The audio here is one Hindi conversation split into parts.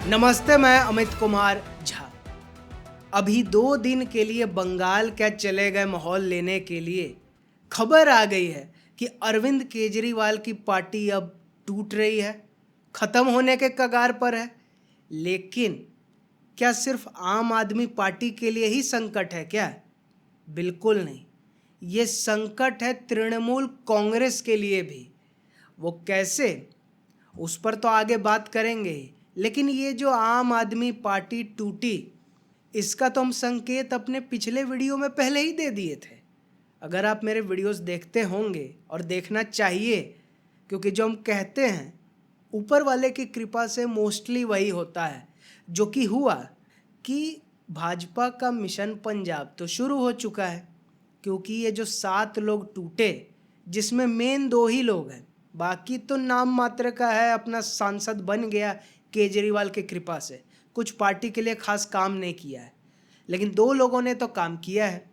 नमस्ते, मैं अमित कुमार झा। अभी 2 दिन के लिए बंगाल क्या चले गए माहौल लेने के लिए खबर आ गई है कि अरविंद केजरीवाल की पार्टी अब टूट रही है, खत्म होने के कगार पर है। लेकिन क्या सिर्फ आम आदमी पार्टी के लिए ही संकट है क्या? बिल्कुल नहीं। ये संकट है तृणमूल कांग्रेस के लिए भी। वो कैसे, उस पर तो आगे बात करेंगे ही। लेकिन ये जो आम आदमी पार्टी टूटी, इसका तो हम संकेत अपने पिछले वीडियो में पहले ही दे दिए थे। अगर आप मेरे वीडियोस देखते होंगे, और देखना चाहिए, क्योंकि जो हम कहते हैं ऊपर वाले की कृपा से मोस्टली वही होता है। जो कि हुआ कि भाजपा का मिशन पंजाब तो शुरू हो चुका है, क्योंकि ये जो 7 लोग टूटे, जिसमें मेन 2 ही लोग हैं, बाकी तो नाम मात्र का है, अपना सांसद बन गया केजरीवाल की कृपा से, कुछ पार्टी के लिए खास काम नहीं किया है। लेकिन 2 लोगों ने तो काम किया है,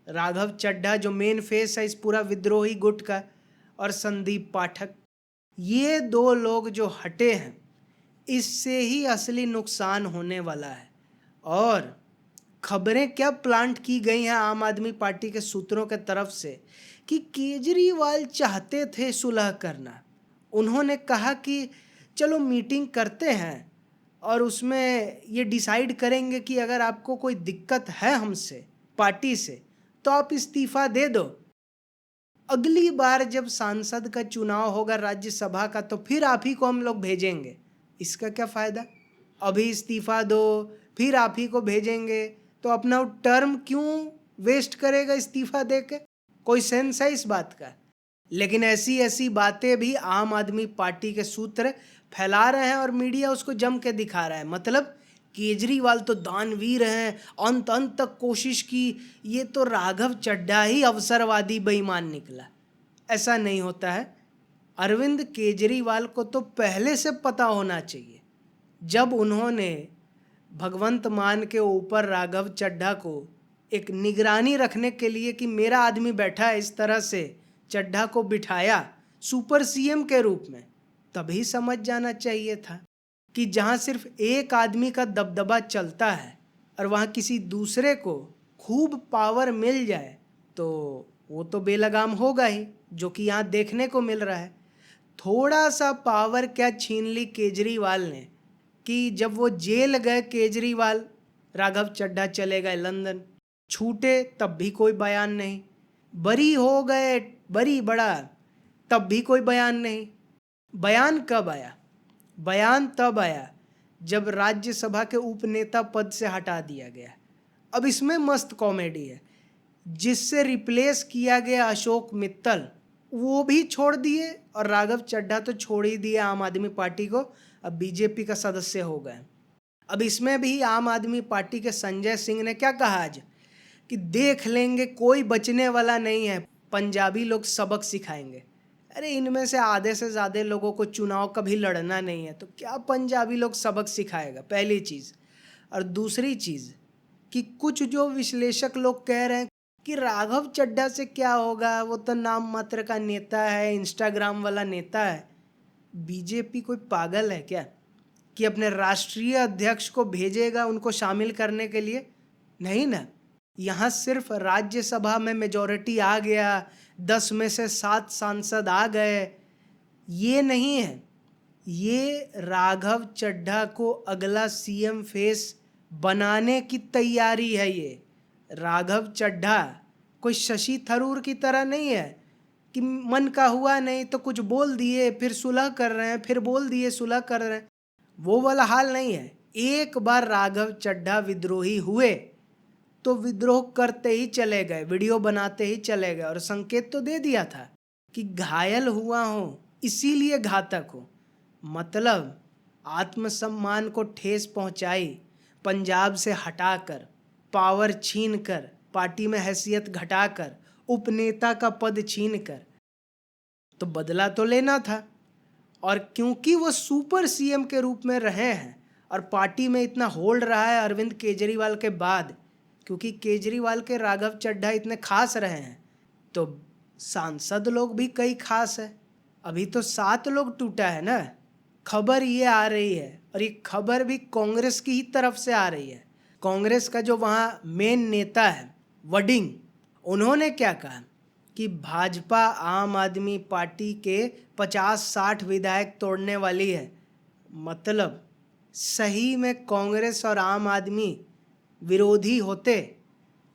राघव चड्ढा जो मेन फेस है इस पूरा विद्रोही गुट का, और संदीप पाठक। ये 2 लोग जो हटे हैं, इससे ही असली नुकसान होने वाला है। और खबरें क्या प्लांट की गई हैं आम आदमी पार्टी के सूत्रों के तरफ से कि केजरीवाल चाहते थे सुलह करना। उन्होंने कहा कि चलो मीटिंग करते हैं और उसमें ये डिसाइड करेंगे कि अगर आपको कोई दिक्कत है हमसे पार्टी से तो आप इस्तीफा दे दो। अगली बार जब सांसद का चुनाव होगा राज्यसभा का, तो फिर आप ही को हम लोग भेजेंगे। इसका क्या फ़ायदा? अभी इस्तीफा दो, फिर आप ही को भेजेंगे, तो अपना टर्म क्यों वेस्ट करेगा इस्तीफा दे के? कोई सेंस है इस बात का? लेकिन ऐसी ऐसी बातें भी आम आदमी पार्टी के सूत्र फैला रहे हैं और मीडिया उसको जम के दिखा रहा है। मतलब केजरीवाल तो दानवीर हैं, अंत अंत तक कोशिश की, ये तो राघव चड्ढा ही अवसरवादी बेईमान निकला। ऐसा नहीं होता है। अरविंद केजरीवाल को तो पहले से पता होना चाहिए, जब उन्होंने भगवंत मान के ऊपर राघव चड्ढा को एक निगरानी रखने के लिए कि मेरा आदमी बैठा है, इस तरह से चड्ढा को बिठाया सुपर सीएम के रूप में, तभी समझ जाना चाहिए था कि जहां सिर्फ एक आदमी का दबदबा चलता है और वहां किसी दूसरे को खूब पावर मिल जाए तो वो तो बेलगाम होगा ही, जो कि यहाँ देखने को मिल रहा है। थोड़ा सा पावर क्या छीन ली केजरीवाल ने कि जब वो जेल गए केजरीवाल, राघव चड्ढा चले गए लंदन, छूटे तब भी कोई बयान नहीं, बरी हो गए बरी बड़ा तब भी कोई बयान नहीं। बयान कब आया? बयान तब आया जब राज्यसभा के उपनेता पद से हटा दिया गया। अब इसमें मस्त कॉमेडी है, जिससे रिप्लेस किया गया अशोक मित्तल, वो भी छोड़ दिए, और राघव चड्ढा तो छोड़ ही दिया आम आदमी पार्टी को, अब बीजेपी का सदस्य हो गए। अब इसमें भी आम आदमी पार्टी के संजय सिंह ने क्या कहा आज कि देख लेंगे, कोई बचने वाला नहीं है, पंजाबी लोग सबक सिखाएंगे। अरे इनमें से आधे से ज़्यादा लोगों को चुनाव कभी लड़ना नहीं है, तो क्या पंजाबी लोग सबक सिखाएगा? पहली चीज़। और दूसरी चीज़ कि कुछ जो विश्लेषक लोग कह रहे हैं कि राघव चड्ढा से क्या होगा, वो तो नाम मात्र का नेता है, इंस्टाग्राम वाला नेता है। बीजेपी कोई पागल है क्या कि अपने राष्ट्रीय अध्यक्ष को भेजेगा उनको शामिल करने के लिए? नहीं ना। यहाँ सिर्फ राज्यसभा में मेजॉरिटी आ गया, 10 में से 7 सांसद आ गए, ये नहीं है। ये राघव चड्ढा को अगला सीएम फेस बनाने की तैयारी है। ये राघव चड्ढा कोई शशि थरूर की तरह नहीं है कि मन का हुआ नहीं तो कुछ बोल दिए फिर सुलह कर रहे हैं, फिर बोल दिए सुलह कर रहे हैं। वो वाला हाल नहीं है। एक बार राघव चड्ढा विद्रोही हुए तो विद्रोह करते ही चले गए, वीडियो बनाते ही चले गए, और संकेत तो दे दिया था कि घायल हुआ हो इसीलिए घातक हो। मतलब आत्मसम्मान को ठेस पहुंचाई, पंजाब से हटाकर, पावर छीनकर, पार्टी में हैसियत घटाकर, उपनेता का पद छीनकर, तो बदला तो लेना था। और क्योंकि वो सुपर सीएम के रूप में रहे हैं और पार्टी में इतना होल्ड रहा है अरविंद केजरीवाल के बाद, क्योंकि केजरीवाल के राघव चड्ढा इतने खास रहे हैं, तो सांसद लोग भी कई खास है। अभी तो 7 लोग टूटा है ना, खबर ये आ रही है, और ये खबर भी कांग्रेस की ही तरफ से आ रही है। कांग्रेस का जो वहाँ मेन नेता है वडिंग, उन्होंने क्या कहा कि भाजपा आम आदमी पार्टी के 50-60 विधायक तोड़ने वाली है। मतलब सही में कांग्रेस और आम आदमी विरोधी होते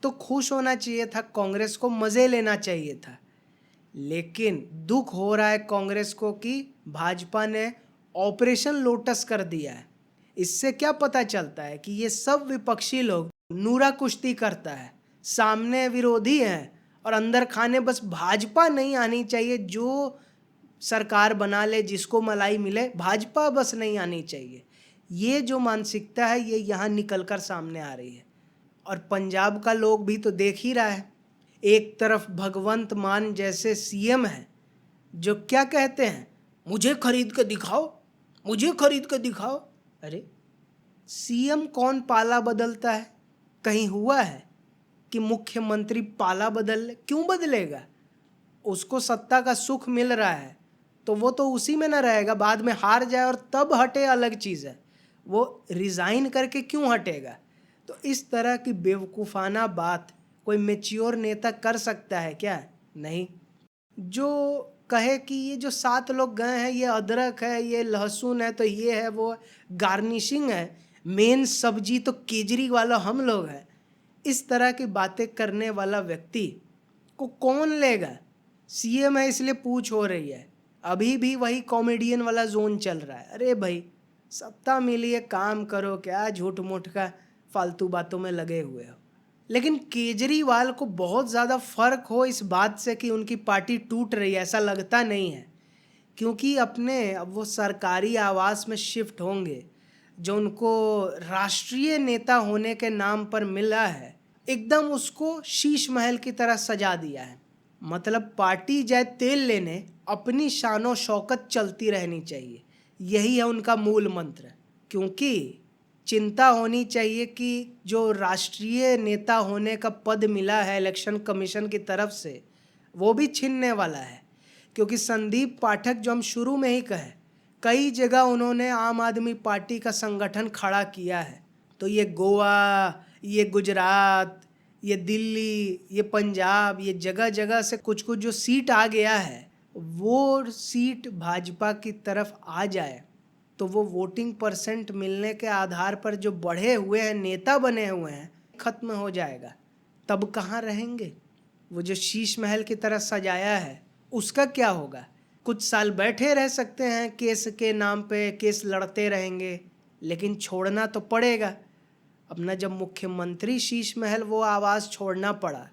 तो खुश होना चाहिए था, कांग्रेस को मज़े लेना चाहिए था। लेकिन दुख हो रहा है कांग्रेस को कि भाजपा ने ऑपरेशन लोटस कर दिया है। इससे क्या पता चलता है कि ये सब विपक्षी लोग नूरा कुश्ती करता है, सामने विरोधी हैं और अंदर खाने बस भाजपा नहीं आनी चाहिए, जो सरकार बना ले, जिसको मलाई मिले, भाजपा बस नहीं आनी चाहिए। ये जो मानसिकता है ये यहाँ निकल कर सामने आ रही है। और पंजाब का लोग भी तो देख ही रहा है, एक तरफ भगवंत मान जैसे सीएम है जो क्या कहते हैं, मुझे खरीद के दिखाओ, मुझे खरीद के दिखाओ। अरे सीएम कौन पाला बदलता है? कहीं हुआ है कि मुख्यमंत्री पाला बदल? क्यों बदलेगा? उसको सत्ता का सुख मिल रहा है तो वो तो उसी में ना रहेगा, बाद में हार जाए और तब हटे अलग चीज़ है। वो रिज़ाइन करके क्यों हटेगा? तो इस तरह की बेवकूफ़ाना बात कोई मैच्योर नेता कर सकता है क्या? नहीं। जो कहे कि ये जो 7 लोग गए हैं, ये अदरक है, ये लहसुन है, तो ये है, वो गार्निशिंग है, मेन सब्जी तो केजरीवाल हम लोग हैं, इस तरह की बातें करने वाला व्यक्ति को कौन लेगा? सीएम है इसलिए पूछ हो रही है। अभी भी वही कॉमेडियन वाला जोन चल रहा है। अरे भाई, सत्ता मिली है, काम करो, क्या झूठ मूठ का फालतू बातों में लगे हुए हो। लेकिन केजरीवाल को बहुत ज़्यादा फर्क हो इस बात से कि उनकी पार्टी टूट रही है, ऐसा लगता नहीं है। क्योंकि अब वो सरकारी आवास में शिफ्ट होंगे, जो उनको राष्ट्रीय नेता होने के नाम पर मिला है, एकदम उसको शीश महल की तरह सजा दिया है। मतलब पार्टी जाए तेल लेने, अपनी शानो शौकत चलती रहनी चाहिए, यही है उनका मूल मंत्र। क्योंकि चिंता होनी चाहिए कि जो राष्ट्रीय नेता होने का पद मिला है इलेक्शन कमीशन की तरफ से, वो भी छीनने वाला है। क्योंकि संदीप पाठक, जो हम शुरू में ही कहे, कई जगह उन्होंने आम आदमी पार्टी का संगठन खड़ा किया है। तो ये गोवा, ये गुजरात, ये दिल्ली, ये पंजाब, ये जगह जगह से कुछ कुछ जो सीट आ गया है, वो सीट भाजपा की तरफ आ जाए तो वो वोटिंग परसेंट मिलने के आधार पर जो बढ़े हुए हैं, नेता बने हुए हैं, खत्म हो जाएगा। तब कहाँ रहेंगे? वो जो शीश महल की तरह सजाया है उसका क्या होगा? कुछ साल बैठे रह सकते हैं, केस के नाम पे केस लड़ते रहेंगे, लेकिन छोड़ना तो पड़ेगा। अपना जब मुख्यमंत्री शीश महल वो आवाज़ छोड़ना पड़ा,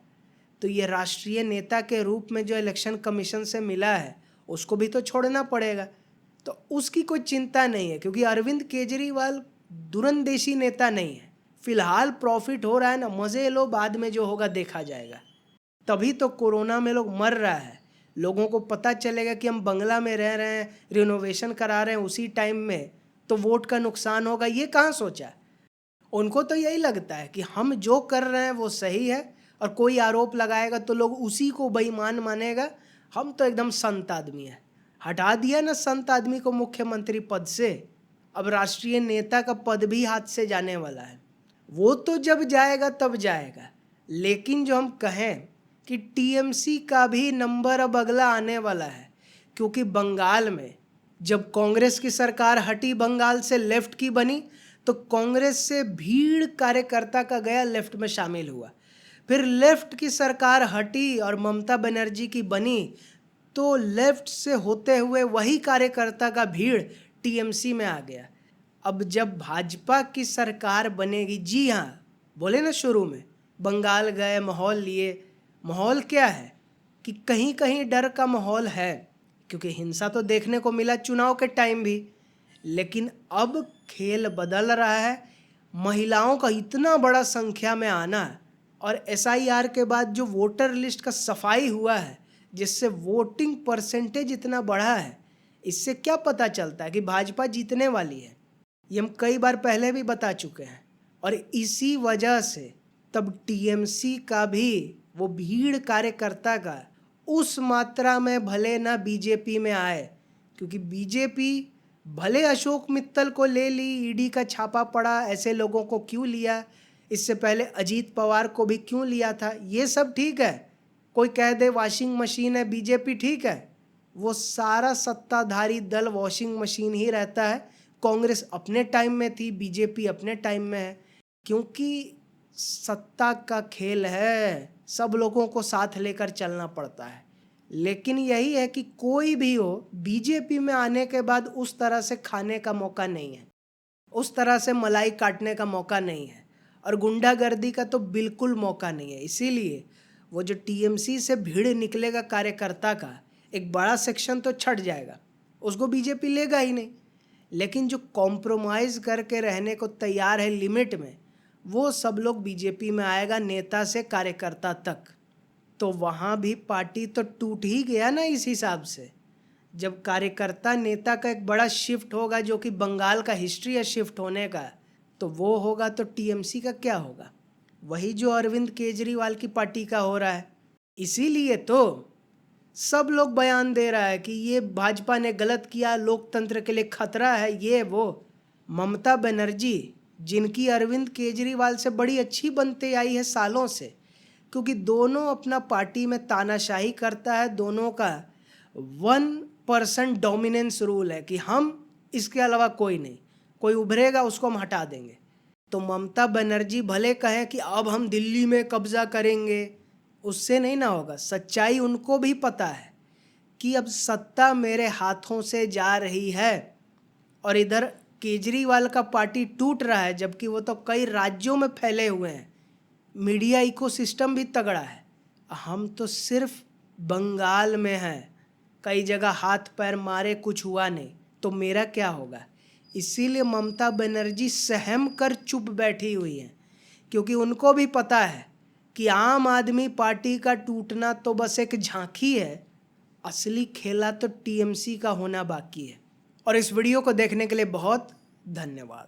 तो ये राष्ट्रीय नेता के रूप में जो इलेक्शन कमीशन से मिला है उसको भी तो छोड़ना पड़ेगा। तो उसकी कोई चिंता नहीं है, क्योंकि अरविंद केजरीवाल दूरंदेशी नेता नहीं है। फिलहाल प्रॉफिट हो रहा है ना, मज़े लो, बाद में जो होगा देखा जाएगा। तभी तो कोरोना में लोग मर रहा है। लोगों को पता चलेगा कि हम बंगला में रह रहे हैं, रिनोवेशन करा रहे हैं, उसी टाइम में तो वोट का नुकसान होगा, ये कहाँ सोचा? उनको तो यही लगता है कि हम जो कर रहे हैं वो सही है, और कोई आरोप लगाएगा तो लोग उसी को बेईमान मानेगा। हम तो एकदम संत आदमी हैं। हटा दिया ना संत आदमी को मुख्यमंत्री पद से, अब राष्ट्रीय नेता का पद भी हाथ से जाने वाला है। वो तो जब जाएगा तब जाएगा। लेकिन जो हम कहें कि टीएमसी का भी नंबर अब अगला आने वाला है, क्योंकि बंगाल में जब कांग्रेस की सरकार हटी, बंगाल से लेफ्ट की बनी, तो कांग्रेस से भीड़ कार्यकर्ता का गया लेफ्ट में शामिल हुआ। फिर लेफ्ट की सरकार हटी और ममता बनर्जी की बनी, तो लेफ्ट से होते हुए वही कार्यकर्ता का भीड़ टीएमसी में आ गया। अब जब भाजपा की सरकार बनेगी, जी हाँ, बोले ना शुरू में, बंगाल गए, माहौल लिए। माहौल क्या है कि कहीं कहीं डर का माहौल है, क्योंकि हिंसा तो देखने को मिला चुनाव के टाइम भी। लेकिन अब खेल बदल रहा है। महिलाओं का इतना बड़ा संख्या में आना, और एसआईआर के बाद जो वोटर लिस्ट का सफाई हुआ है, जिससे वोटिंग परसेंटेज इतना बढ़ा है, इससे क्या पता चलता है कि भाजपा जीतने वाली है। ये हम कई बार पहले भी बता चुके हैं। और इसी वजह से तब टीएमसी का भी वो भीड़ कार्यकर्ता का उस मात्रा में भले ना बीजेपी में आए, क्योंकि बीजेपी भले अशोक मित्तल को ले ली, ईडी का छापा पड़ा, ऐसे लोगों को क्यों लिया, इससे पहले अजीत पवार को भी क्यों लिया था, ये सब ठीक है। कोई कह दे वॉशिंग मशीन है बीजेपी, ठीक है, वो सारा सत्ताधारी दल वॉशिंग मशीन ही रहता है। कांग्रेस अपने टाइम में थी, बीजेपी अपने टाइम में है, क्योंकि सत्ता का खेल है, सब लोगों को साथ लेकर चलना पड़ता है। लेकिन यही है कि कोई भी हो, बीजेपी में आने के बाद उस तरह से खाने का मौका नहीं है, उस तरह से मलाई काटने का मौका नहीं है, और गुंडागर्दी का तो बिल्कुल मौका नहीं है। इसीलिए वो जो टीएमसी से भीड़ निकलेगा कार्यकर्ता का, एक बड़ा सेक्शन तो छट जाएगा, उसको बीजेपी लेगा ही नहीं। लेकिन जो कॉम्प्रोमाइज़ करके रहने को तैयार है लिमिट में, वो सब लोग बीजेपी में आएगा, नेता से कार्यकर्ता तक। तो वहाँ भी पार्टी तो टूट ही गया ना इस हिसाब से। जब कार्यकर्ता नेता का एक बड़ा शिफ्ट होगा, जो कि बंगाल का हिस्ट्री है शिफ्ट होने का, तो वो होगा तो टीएमसी का क्या होगा? वही जो अरविंद केजरीवाल की पार्टी का हो रहा है। इसीलिए तो सब लोग बयान दे रहा है कि ये भाजपा ने गलत किया, लोकतंत्र के लिए खतरा है, ये वो। ममता बनर्जी, जिनकी अरविंद केजरीवाल से बड़ी अच्छी बनते आई है सालों से, क्योंकि दोनों अपना पार्टी में तानाशाही करता है, दोनों का 1% डोमिनेंस रूल है कि हम इसके अलावा कोई नहीं, कोई उभरेगा उसको हम हटा देंगे। तो ममता बनर्जी भले कहें कि अब हम दिल्ली में कब्जा करेंगे, उससे नहीं ना होगा। सच्चाई उनको भी पता है कि अब सत्ता मेरे हाथों से जा रही है, और इधर केजरीवाल का पार्टी टूट रहा है, जबकि वो तो कई राज्यों में फैले हुए हैं, मीडिया इकोसिस्टम भी तगड़ा है। हम तो सिर्फ बंगाल में हैं, कई जगह हाथ पैर मारे, कुछ हुआ नहीं, तो मेरा क्या होगा? इसीलिए ममता बनर्जी सहम कर चुप बैठी हुई हैं, क्योंकि उनको भी पता है कि आम आदमी पार्टी का टूटना तो बस एक झांकी है, असली खेला तो टीएमसी का होना बाकी है। और इस वीडियो को देखने के लिए बहुत धन्यवाद।